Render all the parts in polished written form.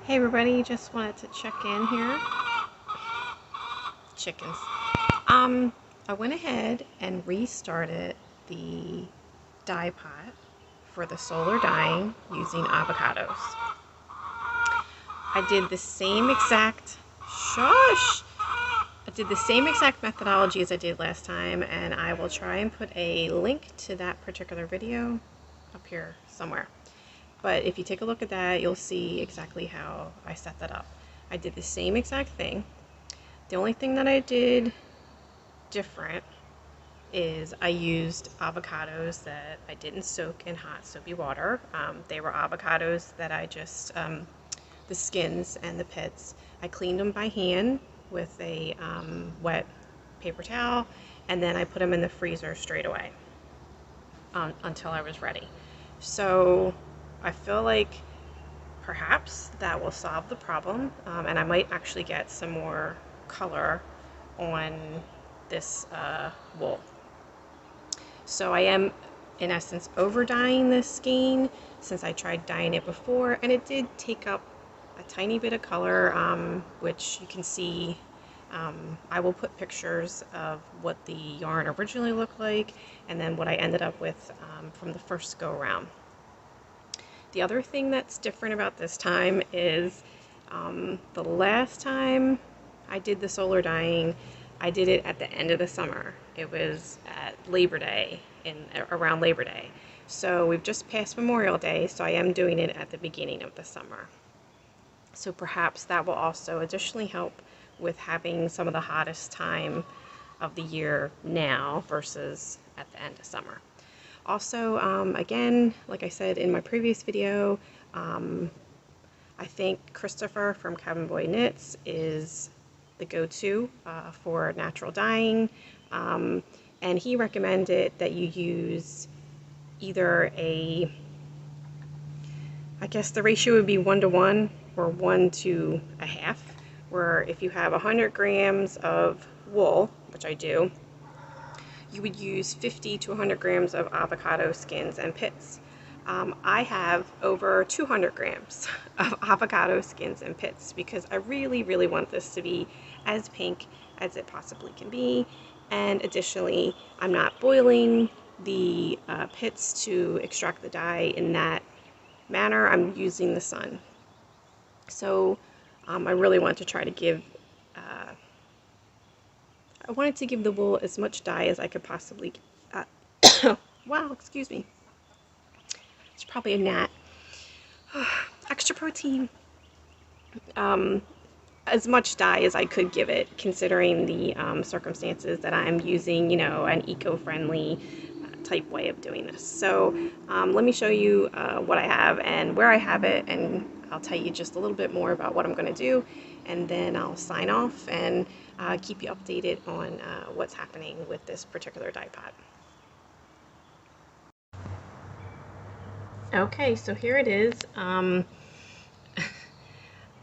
Hey everybody, just wanted to check in here. Chickens. I went ahead and restarted the dye pot for the solar dyeing using avocados. I did the same exact I did the same exact methodology as I did last time, and I will try and put a link to that particular video up here somewhere. But if you take a look at that, you'll see exactly how I set that up. I did the same exact thing. The only thing that I did different is I used avocados that I didn't soak in hot soapy water. They were avocados that I just, the skins and the pits, I cleaned them by hand with a wet paper towel, and then I put them in the freezer straight away until I was ready. So I feel like perhaps that will solve the problem, and I might actually get some more color on this wool. So I am, in essence, over dyeing this skein since I tried dyeing it before, and it did take up a tiny bit of color, which you can see. I will put pictures of what the yarn originally looked like and then what I ended up with from the first go around. The other thing that's different about this time is the last time I did the solar dyeing, I did it at the end of the summer. It was at Labor Day, around Labor Day. So we've just passed Memorial Day, so I am doing it at the beginning of the summer. So perhaps that will also additionally help with having some of the hottest time of the year now versus at the end of summer. Also, again, like I said in my previous video, I think Christopher from Cabin Boy Knits is the go-to for natural dyeing, and he recommended that you use either I guess the ratio would be 1-to-1 or 1 to a half, where if you have 100 grams of wool, which I do, you would use 50 to 100 grams of avocado skins and pits. I have over 200 grams of avocado skins and pits because I really want this to be as pink as it possibly can be. And additionally, I'm not boiling the pits to extract the dye in that manner. I'm using the sun. So I really want to try to give I wanted to give the wool as much dye as I could possibly wow, excuse me. It's probably a gnat. Extra protein. As much dye as I could give it, considering the circumstances that I'm using, you know, an eco-friendly type way of doing this. So let me show you what I have and where I have it, and I'll tell you just a little bit more about what I'm going to do, and then I'll sign off and keep you updated on what's happening with this particular dye pot. Okay, so here it is. I'm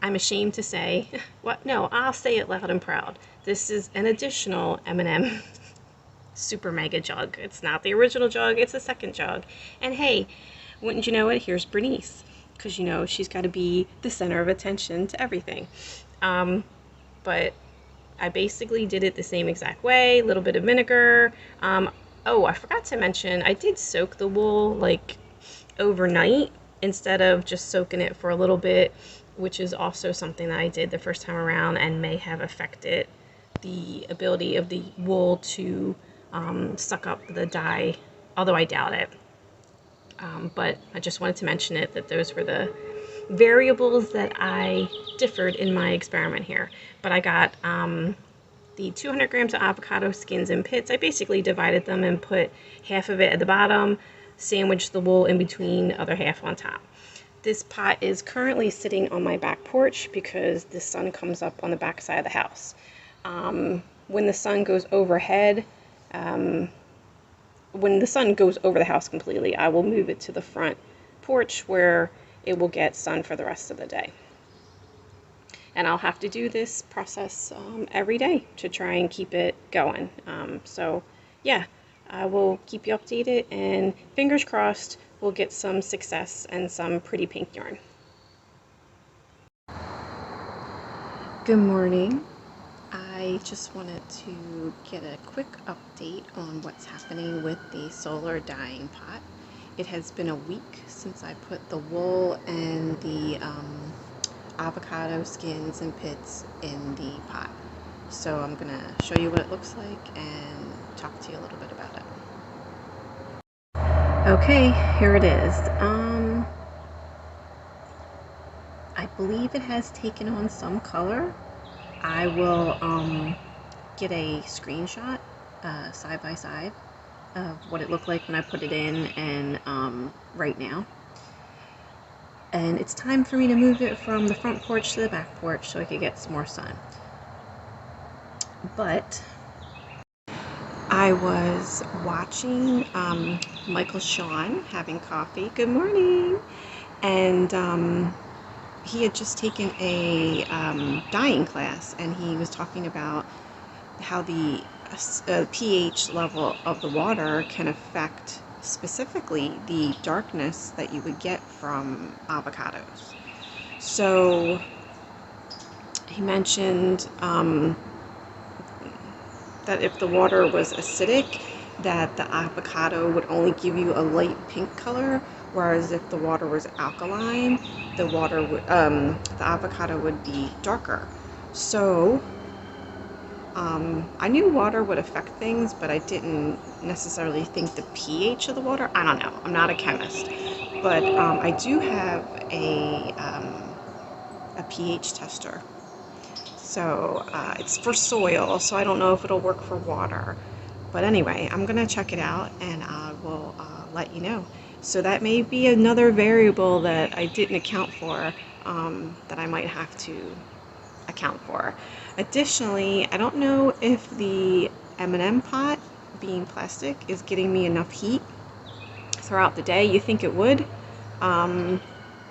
ashamed to say, what? No, I'll say it loud and proud. This is an additional M&M super mega jug. It's not the original jug, it's a second jug. And hey, wouldn't you know it, here's Bernice, because you know she's got to be the center of attention to everything. But I basically did it the same exact way, a little bit of vinegar. Oh, I forgot to mention, I did soak the wool like overnight instead of just soaking it for a little bit, which is also something that I did the first time around and may have affected the ability of the wool to suck up the dye, although I doubt it. But I just wanted to mention it, that those were the variables that I differed in my experiment here. But I got the 200 grams of avocado skins and pits. I basically divided them and put half of it at the bottom, sandwiched the wool in between, other half on top. This pot is currently sitting on my back porch because the sun comes up on the back side of the house. When the sun goes overhead, when the sun goes over the house completely, I will move it to the front porch where it will get sun for the rest of the day. And I'll have to do this process every day to try and keep it going. So yeah, I will keep you updated, and fingers crossed we'll get some success and some pretty pink yarn. Good morning. I just wanted to get a quick update on what's happening with the solar dyeing pot. It has been a week since I put the wool and the avocado skins and pits in the pot. So I'm going to show you what it looks like and talk to you a little bit about it. Okay, here it is. I believe it has taken on some color. I will get a screenshot side by side of what it looked like when I put it in and right now. And it's time for me to move it from the front porch to the back porch so I could get some more sun. But I was watching Michael Sean having coffee. Good morning. And he had just taken a dyeing class, and he was talking about how the pH level of the water can affect specifically the darkness that you would get from avocados. So he mentioned that if the water was acidic, that the avocado would only give you a light pink color, whereas if the water was alkaline, the avocado would be darker. So I knew water would affect things, but I didn't necessarily think the pH of the water. I don't know. I'm not a chemist, but I do have a pH tester. So it's for soil, so I don't know if it'll work for water. But anyway, I'm gonna check it out, and I will let you know. So that may be another variable that I didn't account for, that I might have to account for. Additionally, I don't know if the M&M pot, being plastic, is getting me enough heat throughout the day. You think it would,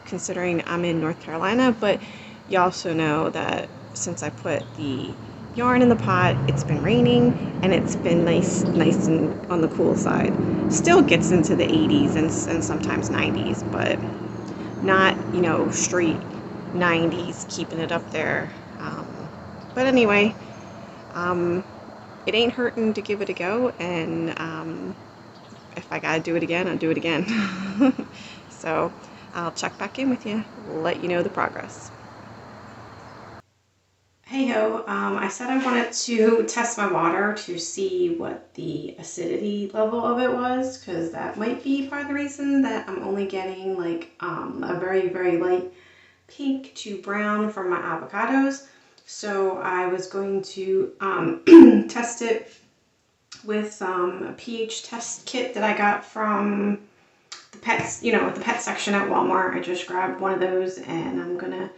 considering I'm in North Carolina, but you also know that since I put the yarn in the pot, it's been raining and it's been nice and on the cool side. Still gets into the 80s and sometimes 90s, but not, straight 90s, keeping it up there. But anyway, it ain't hurting to give it a go, and if I gotta do it again, I'll do it again. So I'll check back in with you, let you know the progress. Hey ho, I said I wanted to test my water to see what the acidity level of it was, because that might be part of the reason that I'm only getting like a very, very light pink to brown from my avocados. So I was going to test it with a pH test kit that I got from the pets, the pet section at Walmart. I just grabbed one of those, and I'm gonna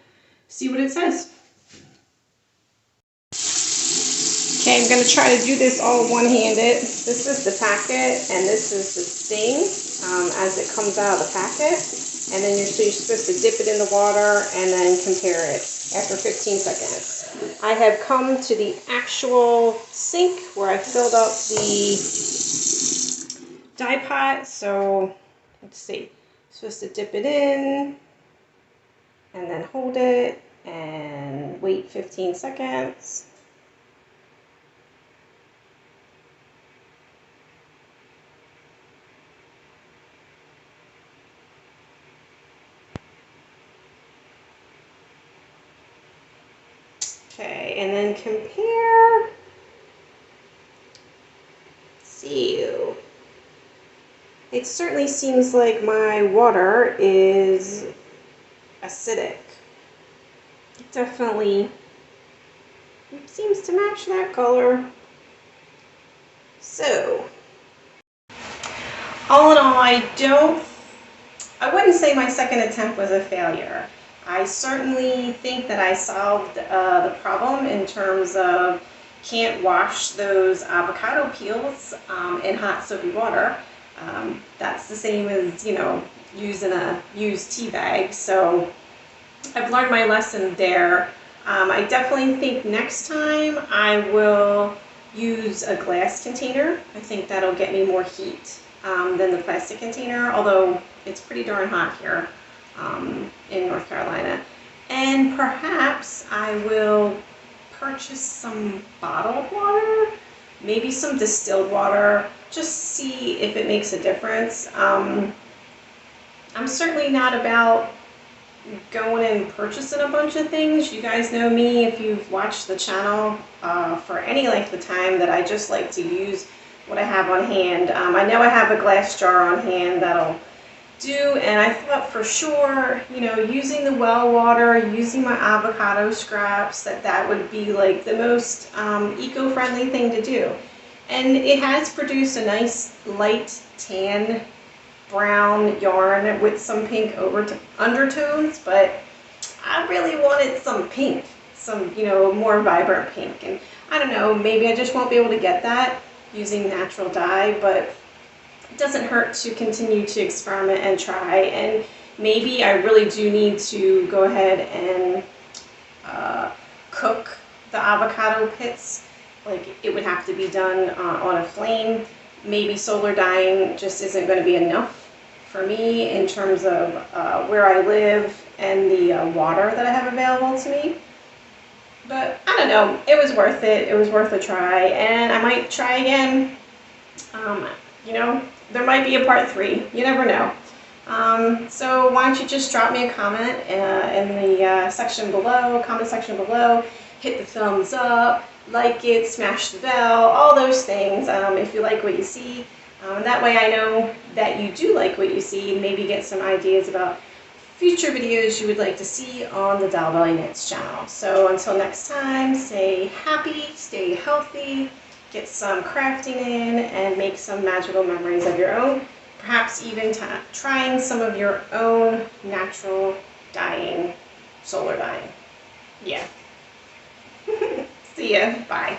see what it says. Okay, I'm going to try to do this all one-handed. This is the packet, and this is the sting as it comes out of the packet. And then you're supposed to dip it in the water and then compare it after 15 seconds. I have come to the actual sink where I filled up the dye pot. So let's see. Supposed to dip it in and then hold it and wait 15 seconds. Okay, and then compare. Let's see. It certainly seems like my water is acidic. It definitely seems to match that color. So, all in all, I wouldn't say my second attempt was a failure. I certainly think that I solved the problem in terms of can't wash those avocado peels in hot soapy water. That's the same as, using a used tea bag. So I've learned my lesson there. I definitely think next time I will use a glass container. I think that'll get me more heat than the plastic container, although it's pretty darn hot here in North Carolina. And perhaps I will purchase some bottled water, maybe some distilled water, just see if it makes a difference. I'm certainly not about going and purchasing a bunch of things. You guys know me, if you've watched the channel for any length of time, that I just like to use what I have on hand. I know I have a glass jar on hand that'll do, and I thought for sure, you know, using the well water, using my avocado scraps, that would be like the most eco-friendly thing to do. And it has produced a nice light tan brown yarn with some pink undertones, but I really wanted some pink, some, you know, more vibrant pink. And I don't know, maybe I just won't be able to get that using natural dye, but it doesn't hurt to continue to experiment and try. And maybe I really do need to go ahead and cook the avocado pits. Like, it would have to be done on a flame. Maybe solar dyeing just isn't going to be enough for me in terms of where I live and the water that I have available to me. But I don't know, it was worth it. It was worth a try, and I might try again. You know, there might be a part 3. You never know. So why don't you just drop me a comment in the section below, comment section below. Hit the thumbs up, like it, smash the bell, all those things if you like what you see. That way I know that you do like what you see, and maybe get some ideas about future videos you would like to see on the Doll Belly Knits channel. So until next time, stay happy, stay healthy, get some crafting in, and make some magical memories of your own. Perhaps even trying some of your own natural dyeing, solar dyeing. Yeah. See ya. Bye.